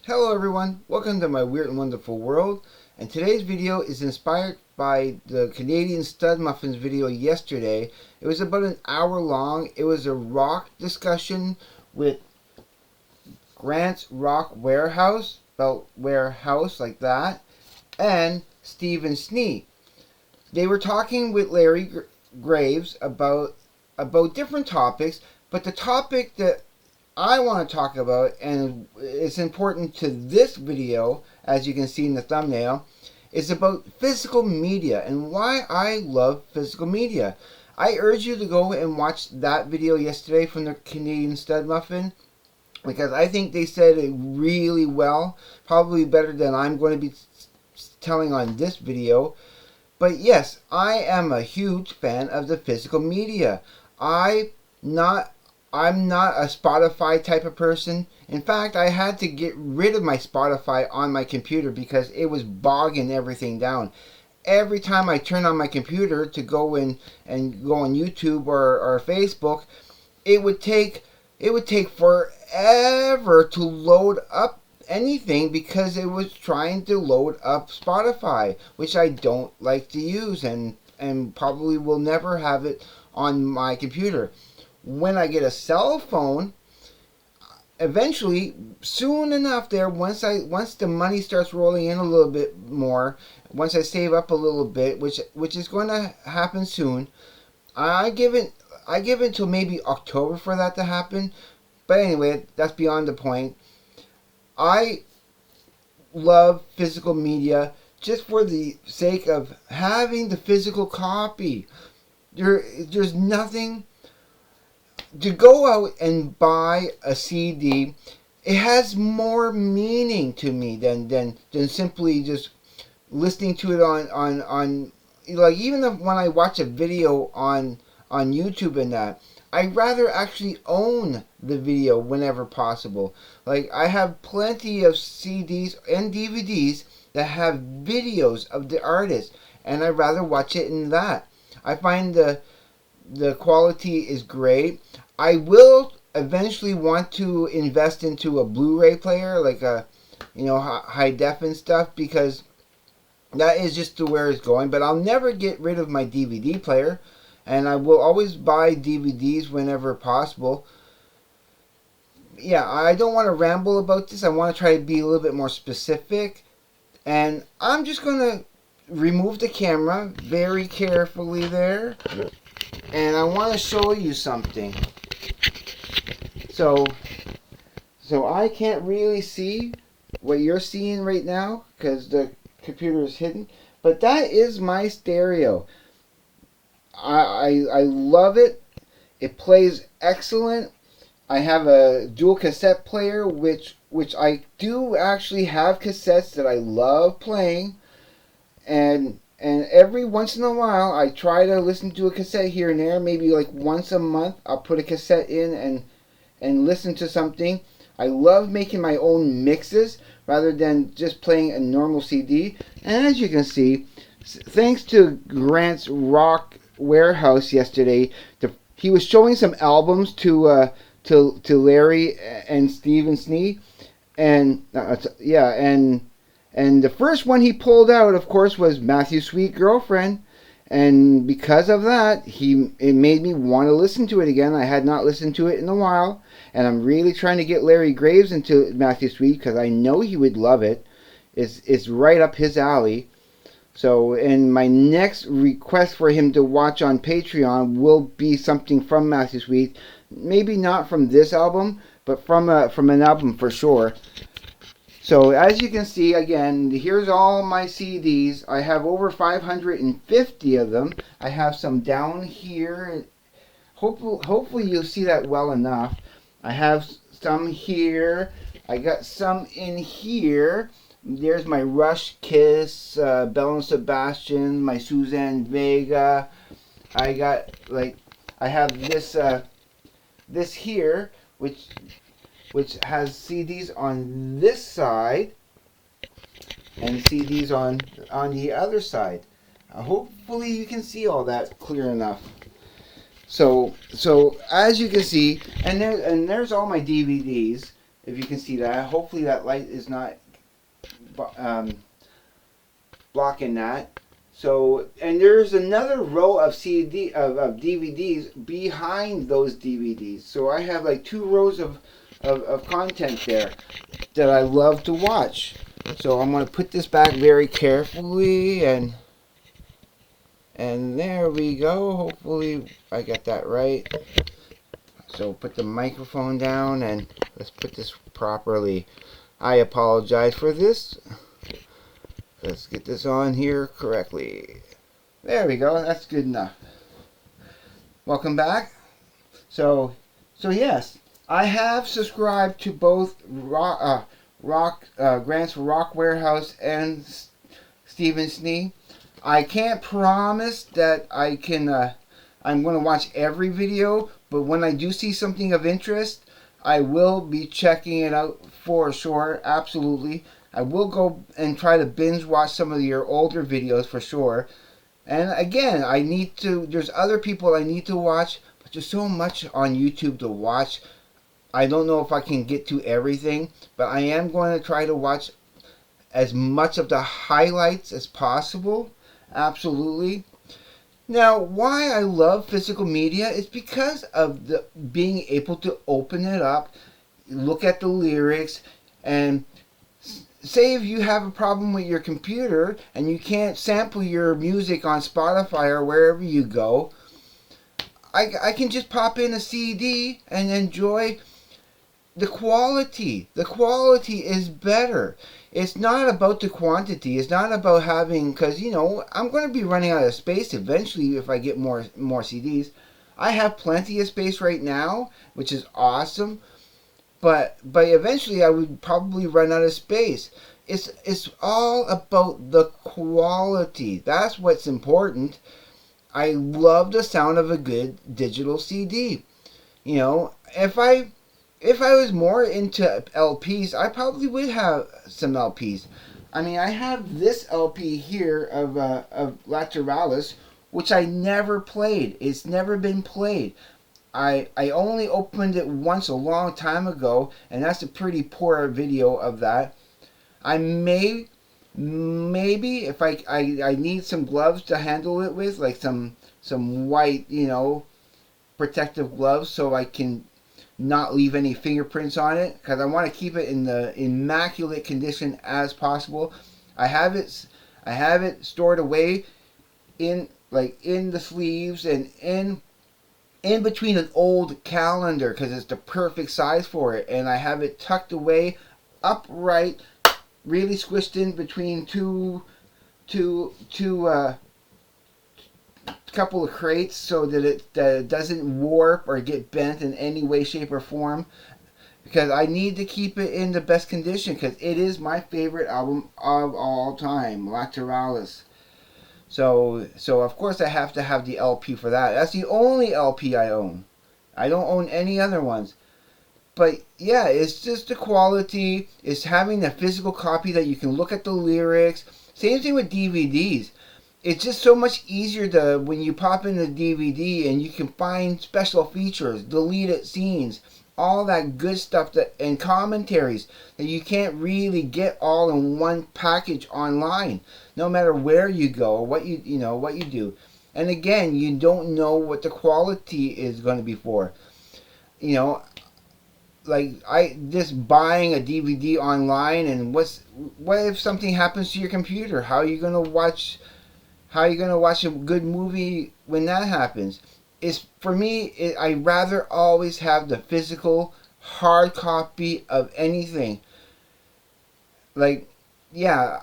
Hello everyone, welcome to my weird and wonderful world, and today's video is inspired by the Canadian Stud-Muffins video yesterday. It was about an hour long. It was a rock discussion with Grant's Rock Warehouse, spelled Warehouse like that, and Stephen Schnee. They were talking with Larry Graves about different topics, but the topic that I want to talk about, and it's important to this video, as you can see in the thumbnail, is about physical media and why I love physical media. I urge you to go and watch that video yesterday from the Canadian Stud-Muffin, because I think they said it really well, probably better than I'm going to be telling on this video. But yes, I am a huge fan of the physical media. I'm not a Spotify type of person. In fact, I had to get rid of my Spotify on my computer because it was bogging everything down. Every time I turn on my computer to go in and go on YouTube or Facebook, it would take forever to load up anything because it was trying to load up Spotify, which I don't like to use and probably will never have it on my computer. When I get a cell phone, eventually, soon enough there, once the money starts rolling in a little bit more, once I save up a little bit, which is going to happen soon, I give it until maybe October for that to happen. But anyway, that's beyond the point. I love physical media just for the sake of having the physical copy. There's nothing to go out and buy a CD. It has more meaning to me than simply just listening to it on like, even when I watch a video on YouTube and that, I'd rather actually own the video whenever possible. Like, I have plenty of CDs and DVDs that have videos of the artist, and I'd rather watch it in that. I find the quality is great. I will eventually want to invest into a Blu-ray player, like a, high def and stuff, because that is just where it's going. But I'll never get rid of my DVD player, and I will always buy DVDs whenever possible. Yeah, I don't want to ramble about this. I want to try to be a little bit more specific, and I'm just going to remove the camera very carefully there. And I want to show you something. So I can't really see what you're seeing right now because the computer is hidden. But that is my stereo. I love it. It plays excellent. I have a dual cassette player, which I do actually have cassettes that I love playing. And every once in a while, I try to listen to a cassette here and there. Maybe like once a month, I'll put a cassette in and listen to something. I love making my own mixes rather than just playing a normal CD. And as you can see, thanks to Grant's Rock Warehouse yesterday, he was showing some albums to Larry and Stephen Schnee, and And the first one he pulled out, of course, was Matthew's Sweet Girlfriend. And because of that, it made me want to listen to it again. I had not listened to it in a while. And I'm really trying to get Larry Graves into Matthew's Sweet because I know he would love it. It's right up his alley. So, and my next request for him to watch on Patreon will be something from Matthew's Sweet. Maybe not from this album, but from an album for sure. So as you can see, again, here's all my CDs. I have over 550 of them. I have some down here. Hopefully you'll see that well enough. I have some here. I got some in here. There's my Rush, Kiss, Belle and Sebastian, my Suzanne Vega. I have this here, which has CDs on this side and CDs on the other side. Hopefully you can see all that clear enough. So as you can see, and there's all my DVDs. if you can see that. Hopefully that light is not blocking that. So, and there's another row of DVDs behind those DVDs. So I have like 2 rows of content there that I love to watch. So I'm going to put this back very carefully, and there we go. Hopefully I got that right. So put the microphone down, and let's put this properly. I apologize for this. Let's get this on here correctly. There we go. That's good enough. Welcome back. So yes, I have subscribed to both Grants for Rock Warehouse and Schnee. I can't promise that I can. I'm going to watch every video, but when I do see something of interest, I will be checking it out for sure. Absolutely, I will go and try to binge watch some of your older videos for sure. And again, I need to. There's other people I need to watch, but there's so much on YouTube to watch. I don't know if I can get to everything, but I am going to try to watch as much of the highlights as possible. Absolutely. Now, why I love physical media is because of the being able to open it up, look at the lyrics, and say if you have a problem with your computer and you can't sample your music on Spotify or wherever you go, I can just pop in a CD and enjoy the quality. The quality is better. It's not about the quantity. It's not about having, because, you know, I'm going to be running out of space eventually if I get more CDs. I have plenty of space right now, which is awesome. But eventually I would probably run out of space. It's all about the quality. That's what's important. I love the sound of a good digital CD. You know, if I was more into LPs, I probably would have some LPs. I mean, I have this LP here of Lateralis, which I never played. It's never been played. I only opened it once a long time ago, and that's a pretty poor video of that. I maybe if I need some gloves to handle it with, like some white, you know, protective gloves, so I can not leave any fingerprints on it, because I want to keep it in the immaculate condition as possible. I have it stored away in the sleeves and in between an old calendar, because it's the perfect size for it, and I have it tucked away upright, really squished in between two couple of crates, so that it doesn't warp or get bent in any way, shape, or form, because I need to keep it in the best condition, because it is my favorite album of all time, Lateralis. So of course I have to have the LP for that. That's the only LP I own. I don't own any other ones. But yeah, it's just the quality. It's having a physical copy that you can look at the lyrics. Same thing with DVDs. It's just so much easier to, when you pop in the DVD and you can find special features, deleted scenes, all that good stuff, and commentaries that you can't really get all in one package online, no matter where you go, what you do. And again, you don't know what the quality is going to be for. You know, like just buying a DVD online, and what if something happens to your computer? How are you going to watch a good movie when that happens? For me, I'd rather always have the physical hard copy of anything. Like, yeah,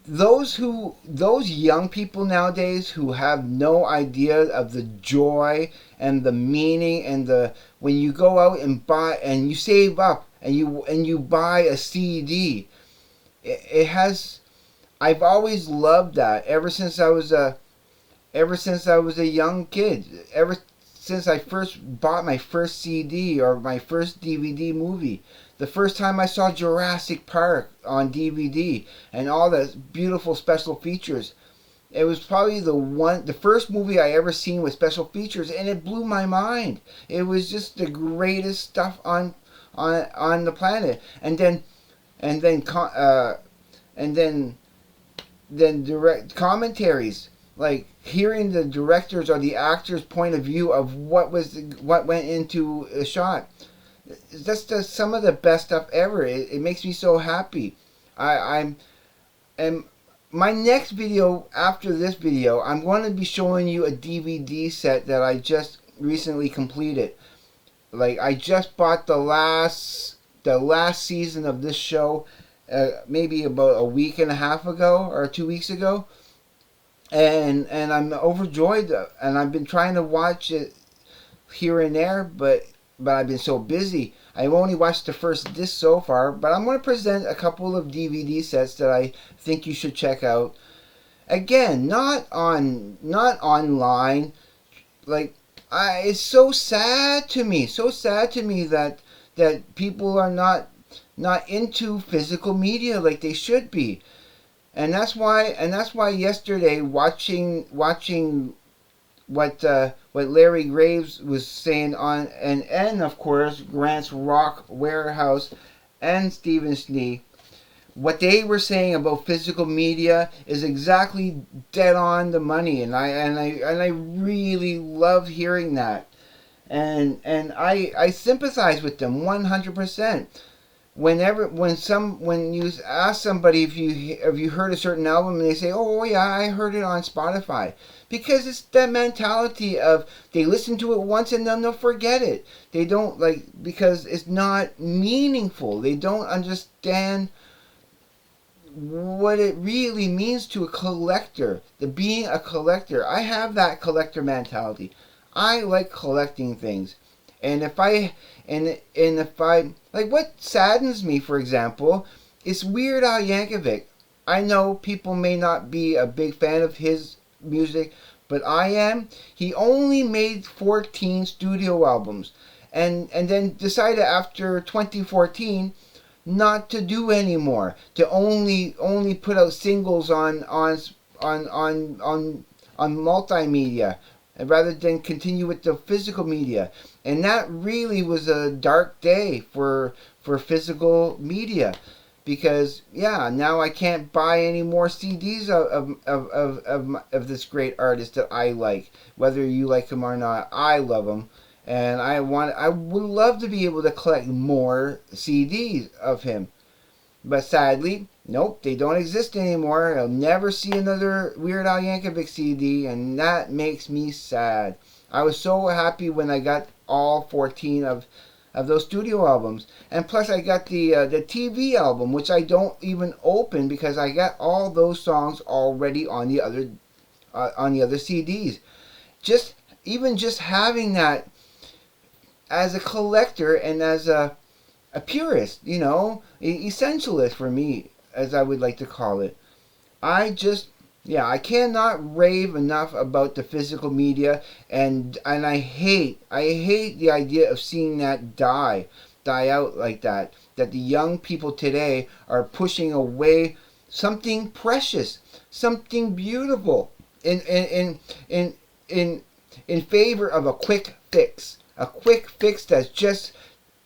those young people nowadays who have no idea of the joy and the meaning and when you go out and buy and you save up and you buy a CD, I've always loved that ever since I was a young kid. Ever since I first bought my first CD or my first DVD movie. The first time I saw Jurassic Park on DVD and all the beautiful special features. It was probably the first movie I ever seen with special features, and it blew my mind. It was just the greatest stuff on on the planet. And then co- uh, and then direct commentaries, like hearing the directors or the actors' point of view of what went into a shot. That's just some of the best stuff ever. It makes me so happy. I'm and my next video after this video, I'm going to be showing you a DVD set that I just recently completed. Like, I just bought the last season of this show, maybe about a week and a half ago or 2 weeks ago, and I'm overjoyed. And I've been trying to watch it here and there, but I've been so busy. I've only watched the first disc so far, but I'm going to present a couple of DVD sets that I think you should check out. Again, not online. Like, it's so sad to me, that people are not into physical media like they should be. And that's why yesterday, watching what Larry Graves was saying on, and of course Grant's Rock, Warehouse, and Stephen Schnee, what they were saying about physical media is exactly dead on the money, and I really love hearing that, and I sympathize with them 100%. When you ask somebody if you heard a certain album, and they say, oh yeah, I heard it on Spotify, because it's that mentality of they listen to it once and then they'll forget it. They don't, like, because it's not meaningful. They don't understand what it really means to a collector, to being a collector. I have that collector mentality. I like collecting things. And if I like, what saddens me, for example, is Weird Al Yankovic. I know people may not be a big fan of his music, but I am. He only made 14 studio albums, and then decided after 2014 not to do anymore, to only put out singles on multimedia, rather than continue with the physical media. And that really was a dark day for physical media, because now I can't buy any more CDs of this great artist that I like, whether you like him or not. I love him, and I would love to be able to collect more CDs of him. But sadly, nope, they don't exist anymore. I'll never see another Weird Al Yankovic CD, and that makes me sad. I was so happy when I got all 14 of those studio albums, and plus I got the TV album, which I don't even open because I got all those songs already on the other CDs. Just having that as a collector and as a purist, essentialist for me, as I would like to call it. I cannot rave enough about the physical media, and I hate the idea of seeing that die out like that. That the young people today are pushing away something precious, something beautiful, in favor of a quick fix that's just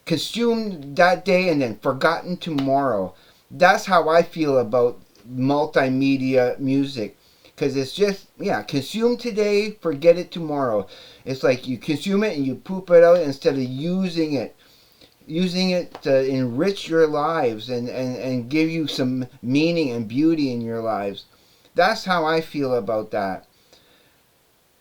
consumed that day and then forgotten tomorrow. That's how I feel about multimedia music, because it's just consume today, forget it tomorrow. It's like you consume it and you poop it out instead of using it to enrich your lives and give you some meaning and beauty in your lives. That's how I feel about that.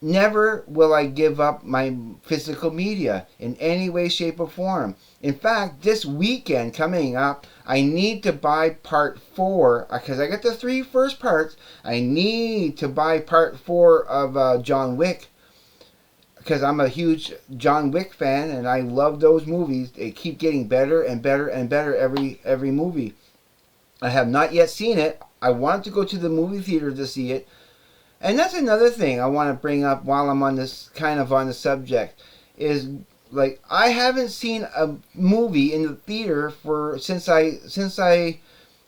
Never will I give up my physical media in any way, shape, or form. In fact, this weekend coming up, I need to buy part 4, because I got the 3 first parts. I need to buy part 4 of John Wick, because I'm a huge John Wick fan, and I love those movies. They keep getting better and better and better every movie. I have not yet seen it. I want to go to the movie theater to see it. And that's another thing I want to bring up while I'm on this on the subject, is like, I haven't seen a movie in the theater since I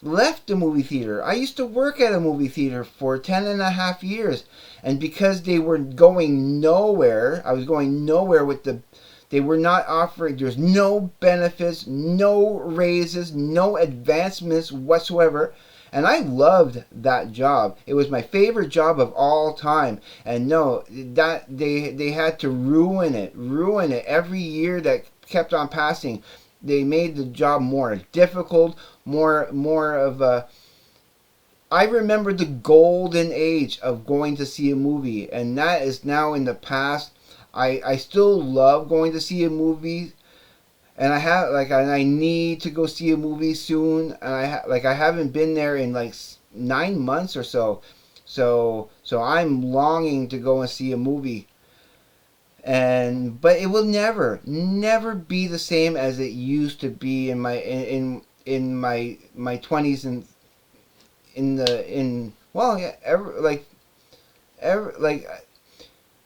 left the movie theater. I used to work at a movie theater for 10.5 years, and because they were going nowhere, I was going nowhere with the They were not offering, there's no benefits, no raises, no advancements whatsoever. And I loved that job. It was my favorite job of all time. And no, that they had to ruin it every year that kept on passing. They made the job more difficult, more of a. I remember the golden age of going to see a movie, and that is now in the past. I still love going to see a movie, and I need to go see a movie soon, and I haven't been there in like 9 months or so. So I'm longing to go and see a movie. But it will never be the same as it used to be in my 20s, and well, yeah,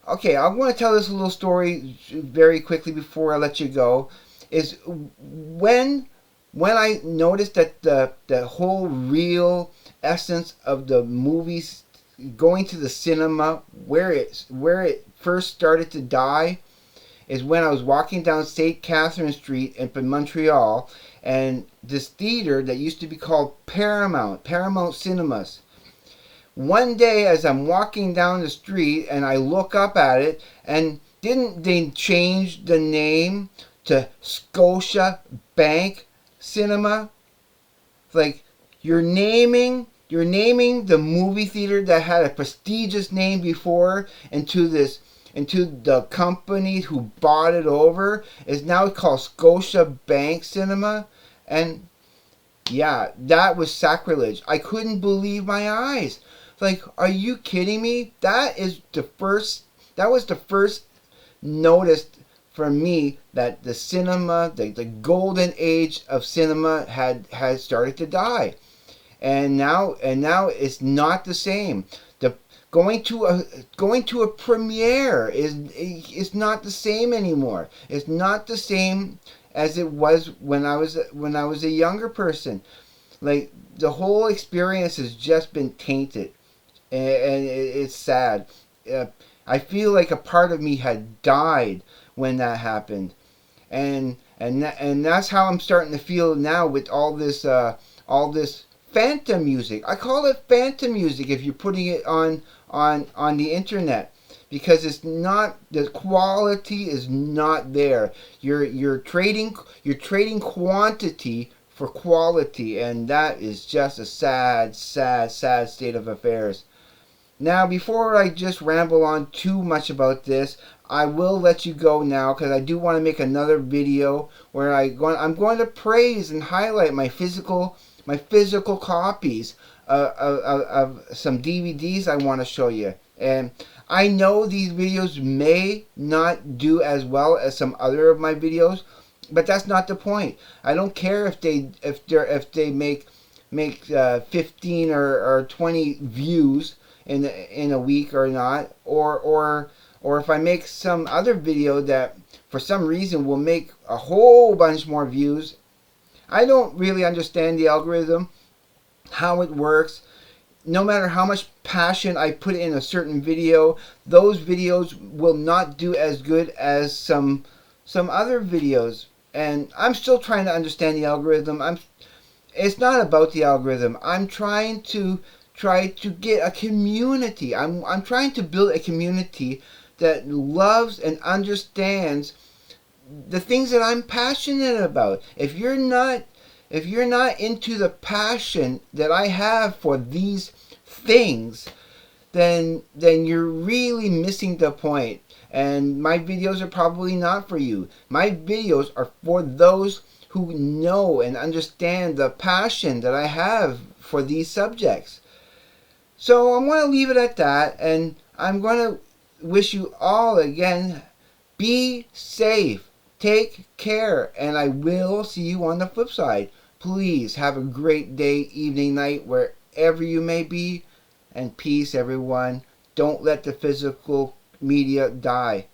okay, I want to tell this little story very quickly before I let you go. Is when I noticed that the whole real essence of the movies, going to the cinema, where it first started to die, is when I was walking down St. Catherine Street in Montreal, and this theater that used to be called Paramount Cinemas. One day as I'm walking down the street and I look up at it, and didn't they change the name to Scotia Bank Cinema? Like, you're naming the movie theater that had a prestigious name before into the company who bought it over is now called Scotia Bank Cinema. And yeah, that was sacrilege. I couldn't believe my eyes. Like, are you kidding me? That was the first notice for me that the cinema, the golden age of cinema had started to die. And now it's not the same. Going to a premiere is not the same anymore. It's not the same as it was when I was a younger person. Like, the whole experience has just been tainted, and it's sad. I feel like a part of me had died when that happened, and that's how I'm starting to feel now with all this phantom music. I call it phantom music if you're putting it on the internet, because the quality is not there. You're trading quantity for quality, and that is just a sad state of affairs. Now, before I just ramble on too much about this, I will let you go now, because I do want to make another video where I'm going to praise and highlight my physical copies of some DVDs I want to show you. And I know these videos may not do as well as some other of my videos, but that's not the point. I don't care if they make 15 or 20 views in a week or not, or if I make some other video that for some reason will make a whole bunch more views. I don't really understand the algorithm, how it works. No matter how much passion I put in a certain video, those videos will not do as good as some other videos. And I'm still trying to understand the algorithm. It's not about the algorithm. I'm trying to get a community. I'm trying to build a community that loves and understands the things that I'm passionate about. If you're not into the passion that I have for these things, then you're really missing the point. And my videos are probably not for you. My videos are for those who know and understand the passion that I have for these subjects. So I'm going to leave it at that, and I'm going to wish you all again, be safe, take care, and I will see you on the flip side. Please have a great day, evening, night, wherever you may be, and peace, everyone. Don't let the physical media die.